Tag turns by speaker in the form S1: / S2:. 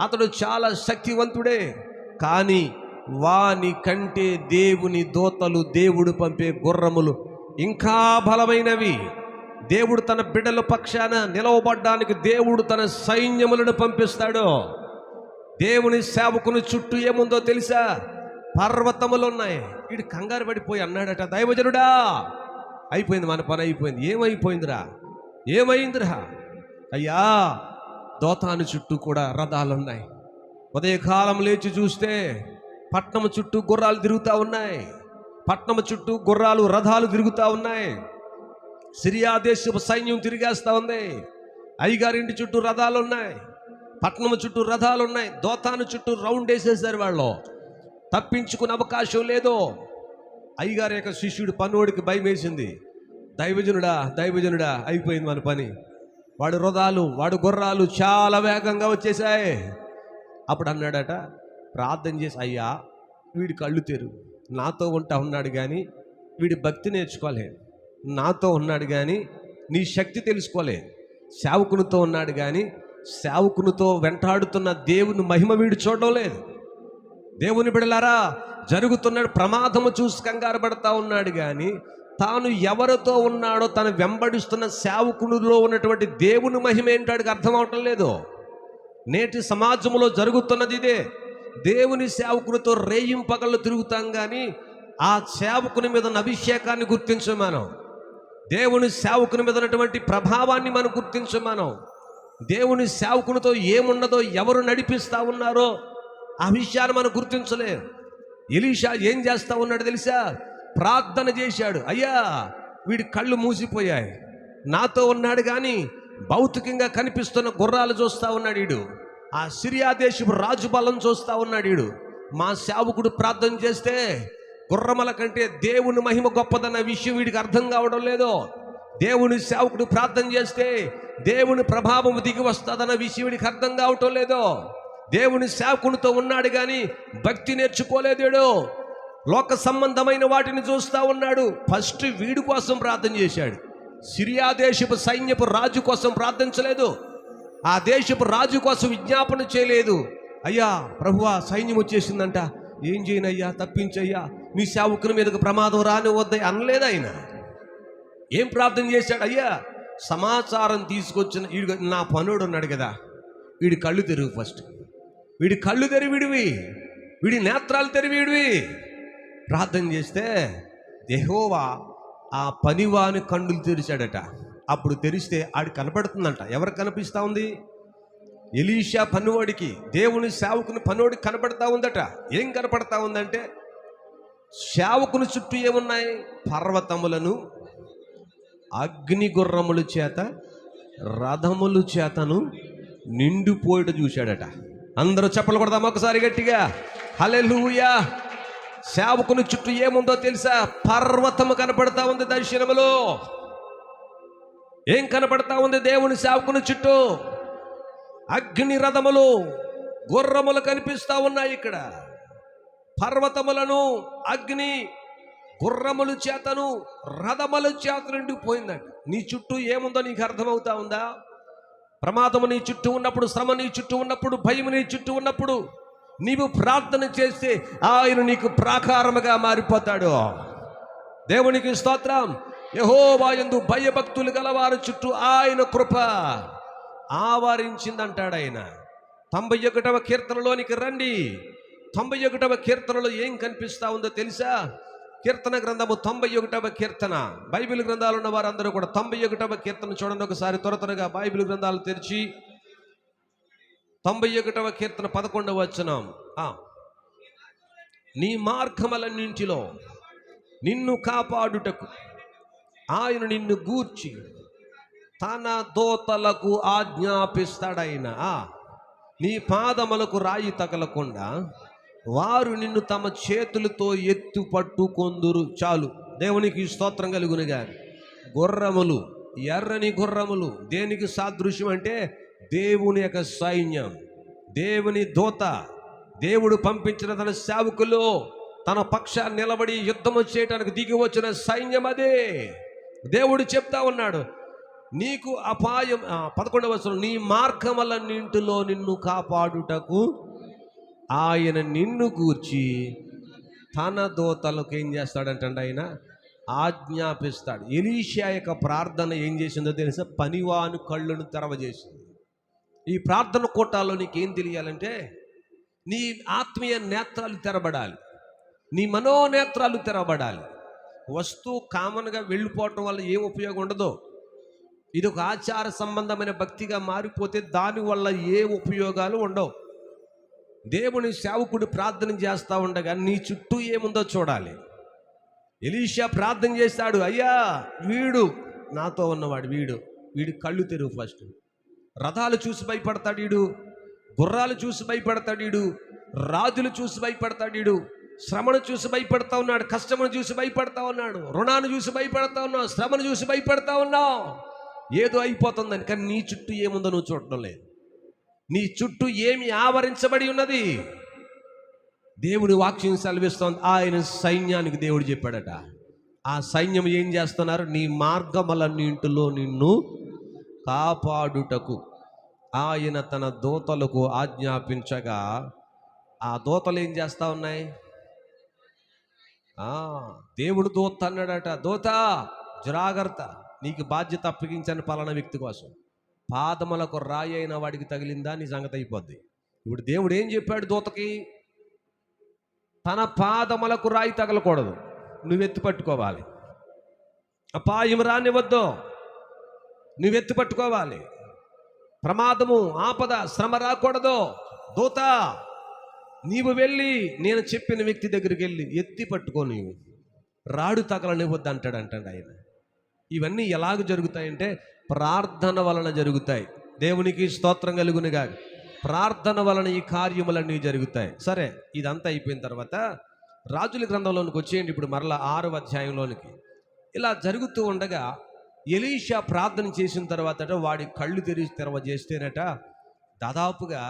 S1: అతడు చాలా శక్తివంతుడే, కానీ వాని కంటే దేవుని దూతలు, దేవుడు పంపే గుర్రములు ఇంకా బలమైనవి. దేవుడు తన బిడ్డల పక్షాన నిలవబడ్డానికి దేవుడు తన సైన్యములను పంపిస్తాడు. దేవుని సేవకుని చుట్టూ ఏముందో తెలుసా? పర్వతములు ఉన్నాయి. వీడు కంగారు పడిపోయి అన్నాడట, దైవజనుడా అయిపోయింది, మన పని అయిపోయింది. ఏమైందిరా? అయ్యా, దోతాను చుట్టూ కూడా రథాలున్నాయి. ఉదయకాలం లేచి చూస్తే పట్నము చుట్టూ గుర్రాలు తిరుగుతూ ఉన్నాయి. పట్నము చుట్టూ గుర్రాలు, రథాలు తిరుగుతూ ఉన్నాయి. సిరియా దేశపు సైన్యం తిరిగేస్తూ ఉంది. అయ్యగారింటి చుట్టూ రథాలు ఉన్నాయి, పట్నము చుట్టూ రథాలు ఉన్నాయి. దోతాను చుట్టూ రౌండ్ వేసేసారు. వాళ్ళు తప్పించుకునే అవకాశం లేదు. అయ్యగారి యొక్క శిష్యుడు పన్నోడికి భయం వేసింది. దైవజనుడా అయిపోయింది మన పని. వాడు రథాలు, వాడు గుర్రాలు చాలా వేగంగా వచ్చేసాయి. అప్పుడు అన్నాడట, ప్రార్థన చేసి, అయ్యా వీడి కళ్ళు తెరు, నాతో ఉంటా ఉన్నాడు కానీ వీడి భక్తి నేర్చుకోలే, నాతో ఉన్నాడు కానీ నీ శక్తి తెలుసుకోలే, సేవకునితో ఉన్నాడు కానీ సేవకునితో వెంటాడుతున్న దేవుని మహిమ వీడు చూడడం లేదు. దేవుని బిడ్డలారా, జరుగుతున్న ప్రమాదము చూసి కంగారు పడతా ఉన్నాడు కానీ తాను ఎవరితో ఉన్నాడో, తను వెంబడిస్తున్న సేవకునిలో ఉన్నటువంటి దేవుని మహిమ ఏంటాడికి అర్థం అవటం లేదు. నేటి సమాజంలో జరుగుతున్నది ఇదే. దేవుని సేవకునితో రేయింపగళ్ళు తిరుగుతాం కానీ ఆ సేవకుని మీద ఉన్న అభిషేకాన్ని గుర్తించం మనం. దేవుని సేవకుని మీద ఉన్నటువంటి ప్రభావాన్ని మనం గుర్తించం మనం. దేవుని సేవకునితో ఏమున్నదో, ఎవరు నడిపిస్తూ ఉన్నారో ఆ విషయాన్ని మనం గుర్తించలేం. ఎలీషా ఏం చేస్తూ ఉన్నాడు తెలుసా? ప్రార్థన చేశాడు, అయ్యా వీడి కళ్ళు మూసిపోయాయి, నాతో ఉన్నాడు కానీ భౌతికంగా కనిపిస్తున్న గుర్రాలు చూస్తూ ఉన్నాడు వీడు, ఆ సిరియా దేశపు రాజు బలం చూస్తూ ఉన్నాడు వీడు. మా సేవకుడు ప్రార్థన చేస్తే గుర్రముల కంటే దేవుని మహిమ గొప్పదన్న విషయం వీడికి అర్థం కావడం లేదు. దేవుని సేవకుడు ప్రార్థన చేస్తే దేవుని ప్రభావం దిగి వస్తుందన్న విషయం వీడికి అర్థం కావటం లేదు. దేవుని సేవకునితో ఉన్నాడు కానీ భక్తి నేర్చుకోలేదేడు. లోక సంబంధమైన వాటిని చూస్తూ ఉన్నాడు. ఫస్ట్ వీడి కోసం ప్రార్థన చేశాడు. సిరియా దేశపు సైన్యపు రాజు కోసం ప్రార్థించలేదు. ఆ దేశపు రాజు కోసం విజ్ఞాపన చేయలేదు. అయ్యా ప్రభువా, సైన్యం వచ్చేసిందంట, ఏం చేయనయ్యా, తప్పించయ్యా, మీ సేవకుని మీదకు ప్రమాదం రానివద్ద అనలేదు ఆయన. ఏం ప్రార్థన చేశాడు? అయ్యా సమాచారం తీసుకొచ్చిన వీడు, నా పనుడు ఉన్నాడు కదా, వీడి కళ్ళు తెరువు, ఫస్ట్ వీడి కళ్ళు తెరివిడివి, వీడి నేత్రాలు తెరివిడివి. ప్రార్థన చేస్తే యెహోవా ఆ పనివాని కన్నులు తెరిచాడట. అప్పుడు తెరిస్తే ఆడి కనపడుతుందంట. ఎవరు కనిపిస్తూ ఉంది? ఎలీషా పనివాడికి, దేవుని సేవకుని పనివాడికి కనపడతా ఉందట. ఏం కనపడతా ఉందంటే, సేవకుని చుట్టూ ఏమున్నాయి? పర్వతములను, అగ్ని గుర్రముల చేత, రథముల చేతను నిండిపోయేట చూశాడట. అందరూ చప్పలు కొడదాం ఒకసారి గట్టిగా, హల్లెలూయా. సేవకుని చుట్టూ ఏముందో తెలుసా? పర్వతము కనపడతా ఉంది దర్శనములో. ఏం కనపడతా ఉంది దేవుని సేవకుని చుట్టూ? అగ్ని రథములు, గుర్రములు కనిపిస్తా ఉన్నాయి. ఇక్కడ పర్వతములను, అగ్ని గుర్రముల చేతను, రథముల చేత నిండిపోయిందంట. నీ చుట్టూ ఏముందో నీకు అర్థమవుతా ఉందా? ప్రమాదము నీ చుట్టూ ఉన్నప్పుడు, శ్రమ నీ చుట్టూ ఉన్నప్పుడు, భయం నీ చుట్టూ ఉన్నప్పుడు నీవు ప్రార్థన చేస్తే ఆయన నీకు ప్రాకారముగా మారిపోతాడు. దేవునికి స్తోత్రం. యెహోవా యందు భయభక్తులు గలవారి చుట్టూ ఆయన కృప ఆవరించిందంటాడు ఆయన. 91వ కీర్తనలోనికి రండి. 91వ కీర్తనలో ఏం కనిపిస్తా ఉందో తెలుసా? కీర్తన గ్రంథము 91వ కీర్తన. బైబిల్ గ్రంథాలు ఉన్న వారందరూ కూడా 91వ కీర్తన చూడండి ఒకసారి. త్వరగా బైబిల్ గ్రంథాలు తెరిచి 91వ కీర్తన 11వ వచనం. నీ మార్గములన్నింటిలో నిన్ను కాపాడుటకు ఆయన నిన్ను గూర్చి తన దూతలకు ఆజ్ఞాపిస్తాడైన. నీ పాదములకు రాయి తగలకుండా వారు నిన్ను తమ చేతులతో ఎత్తు పట్టుకొందురు. చాలు. దేవునికి స్తోత్రం కలుగునుగా. గుర్రములు, ఎర్రని గుర్రములు దేనికి సాదృశ్యం అంటే దేవుని యొక్క సైన్యం, దేవుని దూత, దేవుడు పంపించిన తన సేవకులు, తన పక్షాన్ని నిలబడి యుద్ధము చేయడానికి దిగి వచ్చిన సైన్యం అదే. దేవుడు చెప్తా ఉన్నాడు, నీకు అపాయం 11వ వచనం, నీ మార్గములన్నింటిలో నిన్ను కాపాడుటకు ఆయన నిన్ను గూర్చి తన దూతలకు ఏం చేస్తాడంటండి, ఆయన ఆజ్ఞాపిస్తాడు. ఎలీషా యొక్క ప్రార్థన ఏం చేసిందో తెలుసా? పనివాని కళ్ళను తెరవజేసింది. ఈ ప్రార్థన కోటాలో నీకేం తెలియాలంటే, నీ ఆత్మీయ నేత్రాలు తెరబడాలి, నీ మనోనేత్రాలు తెరబడాలి. వస్తువు కామన్గా వెళ్ళిపోవటం వల్ల ఏం ఉపయోగం ఉండదు. ఇది ఒక ఆచార సంబంధమైన భక్తిగా మారిపోతే దానివల్ల ఏ ఉపయోగాలు ఉండవు. దేవుని సేవకుడు ప్రార్థన చేస్తూ ఉండగా నీ చుట్టూ ఏముందో చూడాలి. ఎలీషా ప్రార్థన చేశాడు, అయ్యా వీడు నాతో ఉన్నవాడు, వీడి కళ్ళు తెరువు. ఫస్ట్ రథాలు చూసి భయపడతాడు వీడు, గుర్రాలు చూసి భయపడతాడు వీడు, రాజులు చూసి భయపడతాడు వీడు, శ్రమను చూసి భయపడతా ఉన్నాడు, కష్టమును చూసి భయపడతా ఉన్నాడు, రుణాన్ని చూసి భయపడతా ఉన్నావు, శ్రమను చూసి భయపడతా ఉన్నావు. ఏదో అయిపోతుందని, కానీ నీ చుట్టూ ఏముందో నువ్వు చూడటం లేదు. నీ చుట్టూ ఏమి ఆవరించబడి ఉన్నది? దేవుని వాక్యం సెలవిస్తోంది, ఆయన సైన్యానికి దేవుడు చెప్పాడట. ఆ సైన్యం ఏం చేస్తున్నారు? నీ మార్గములన్నింటిలో నిన్ను కాపాడుటకు ఆయన తన దూతలకు ఆజ్ఞాపించగా, ఆ దూతలు ఏం చేస్తా ఉన్నాయి? దేవుడు దూత అన్నాడట, దూత జాగ్రత్త, నీకు బాధ్యత అప్పగించాను పలానా వ్యక్తి కోసం. పాదములకు రాయి అయిన వాడికి తగిలిందా నీ సంగతి అయిపోద్ది. ఇప్పుడు దేవుడు ఏం చెప్పాడు దూతకి? తన పాదములకు రాయి తగలకూడదు, నువ్వెత్తి పట్టుకోవాలి. అపాయం రానివద్దు, నువ్వెత్తి పట్టుకోవాలి. ప్రమాదము, ఆపద, శ్రమ రాకూడదు. దూత నీవు వెళ్ళి నేను చెప్పిన వ్యక్తి దగ్గరికి వెళ్ళి ఎత్తి పట్టుకో, నీవు రాడు తగలనివద్దు అంటాడు ఆయన. ఇవన్నీ ఎలాగ జరుగుతాయంటే ప్రార్థన వలన జరుగుతాయి. దేవునికి స్తోత్రం కలుగునుగా. ప్రార్థన వలన ఈ కార్యములన్నీ జరుగుతాయి. సరే, ఇదంతా అయిపోయిన తర్వాత రాజుల గ్రంథంలోనికి వచ్చేయండి. ఇప్పుడు మరలా 6వ అధ్యాయంలోనికి. ఇలా జరుగుతూ ఉండగా ఎలీషా ప్రార్థన చేసిన తర్వాత వాడి కళ్ళు తెరవజేస్తేనట దాదాపుగా